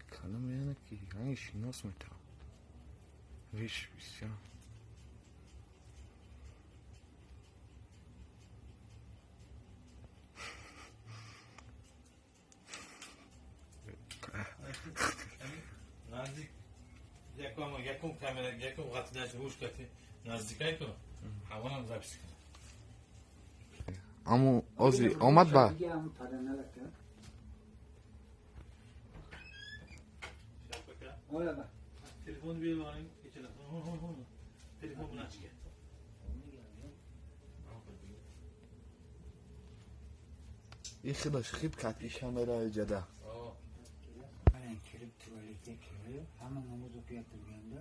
Kanım yani ki hangi şey nasıl mı tam? Viş viş ya. نزدیک یکم کاملا یکم وقتی داشت روش کتی نزدیکای تو هوانم زبط کنه Ama Ozi omad ba. تلفن بیاریم تلفن بنا چیه این خیلیش خیلی کتی کامرای جدا. من کلیپ توالتی کلیپ همه نموزو پیاده بیانده